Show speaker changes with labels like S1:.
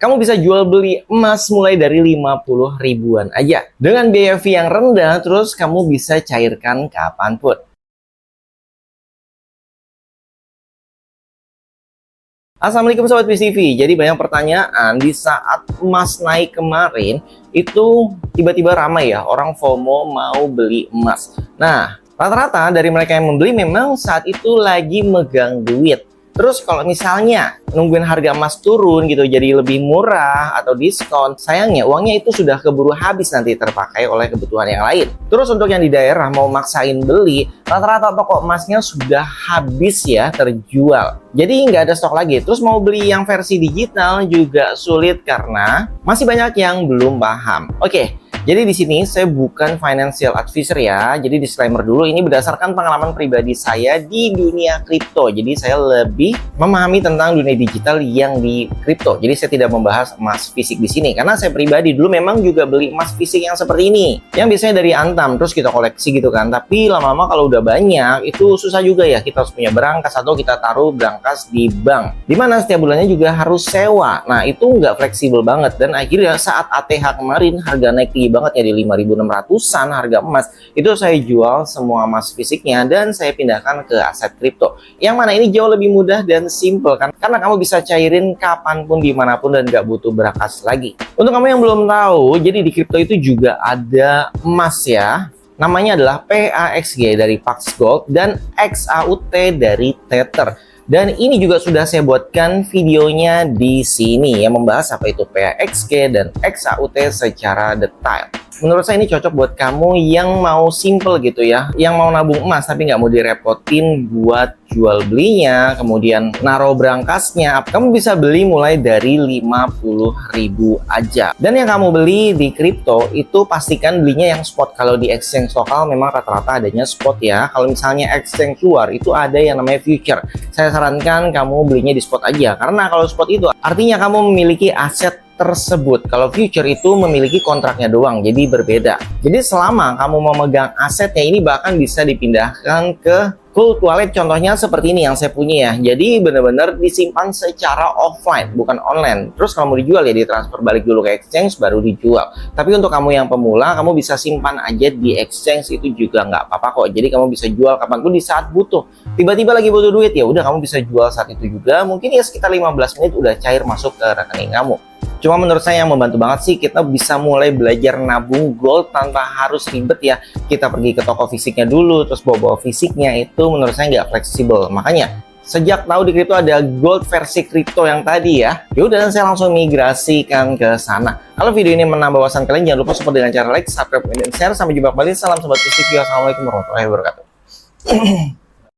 S1: kamu bisa jual beli emas mulai dari 50 ribuan aja. Dengan biaya fee yang rendah, terus kamu bisa cairkan kapanpun. Assalamualaikum Sobat Bis TV. Jadi banyak pertanyaan di saat emas naik kemarin, itu tiba-tiba ramai ya, orang FOMO mau beli emas. Nah, rata-rata dari mereka yang membeli memang saat itu lagi megang duit. Terus kalau misalnya nungguin harga emas turun gitu jadi lebih murah atau diskon, sayangnya uangnya itu sudah keburu habis nanti terpakai oleh kebutuhan yang lain. Terus untuk yang di daerah mau maksain beli, rata-rata toko emasnya sudah habis ya terjual. Jadi nggak ada stok lagi. Terus mau beli yang versi digital juga sulit karena masih banyak yang belum paham. Oke. Jadi di sini saya bukan financial advisor ya. Jadi disclaimer dulu, ini berdasarkan pengalaman pribadi saya di dunia kripto. Jadi saya lebih memahami tentang dunia digital yang di kripto. Jadi saya tidak membahas emas fisik di sini karena saya pribadi dulu memang juga beli emas fisik yang seperti ini. Yang biasanya dari Antam terus kita koleksi gitu kan. Tapi lama-lama kalau udah banyak itu susah juga ya. Kita harus punya berangkas atau kita taruh berangkas di bank. Dimana setiap bulannya juga harus sewa. Nah, itu nggak fleksibel banget dan akhirnya saat ATH kemarin harga naik tinggi banget ya di 5.600-an harga emas, itu saya jual semua emas fisiknya dan saya pindahkan ke aset kripto yang mana ini jauh lebih mudah dan simple kan, karena kamu bisa cairin kapanpun dimanapun dan nggak butuh berangkas lagi. Untuk kamu yang belum tahu, jadi di kripto itu juga ada emas ya, namanya adalah PAXG dari Pax Gold dan XAUT dari Tether. Dan ini juga sudah saya buatkan videonya di sini yang membahas apa itu PAXG dan XAUT secara detail. Menurut saya ini cocok buat kamu yang mau simple gitu ya, yang mau nabung emas tapi nggak mau direpotin buat jual belinya, kemudian naruh berangkasnya. Kamu bisa beli mulai dari 50.000 aja. Dan yang kamu beli di kripto itu pastikan belinya yang spot. Kalau di exchange lokal memang rata-rata adanya spot ya. Kalau misalnya exchange luar itu ada yang namanya future. Saya sarankan kamu belinya di spot aja, karena kalau spot itu artinya kamu memiliki aset tersebut. Kalau future itu memiliki kontraknya doang, jadi berbeda. Jadi selama kamu memegang asetnya ini bahkan bisa dipindahkan ke cold wallet, contohnya seperti ini yang saya punya ya. Jadi benar-benar disimpan secara offline, bukan online. Terus kalau mau dijual ya ditransfer balik dulu ke exchange baru dijual. Tapi untuk kamu yang pemula, kamu bisa simpan aja di exchange, itu juga nggak apa-apa kok. Jadi kamu bisa jual kapanpun di saat butuh. Tiba-tiba lagi butuh duit ya udah kamu bisa jual saat itu juga. Mungkin ya sekitar 15 menit udah cair masuk ke rekening kamu. Cuma menurut saya yang membantu banget sih, kita bisa mulai belajar nabung gold tanpa harus ribet ya. Kita pergi ke toko fisiknya dulu, terus bawa fisiknya, itu menurut saya nggak fleksibel. Makanya sejak tahu di kripto ada gold versi kripto yang tadi ya, yaudah saya langsung migrasikan ke sana. Kalau video ini menambah wawasan kalian, jangan lupa support dengan cara like, subscribe, dan share. Sampai jumpa kembali. Salam Sobat Bis TV. Wassalamualaikum warahmatullahi wabarakatuh.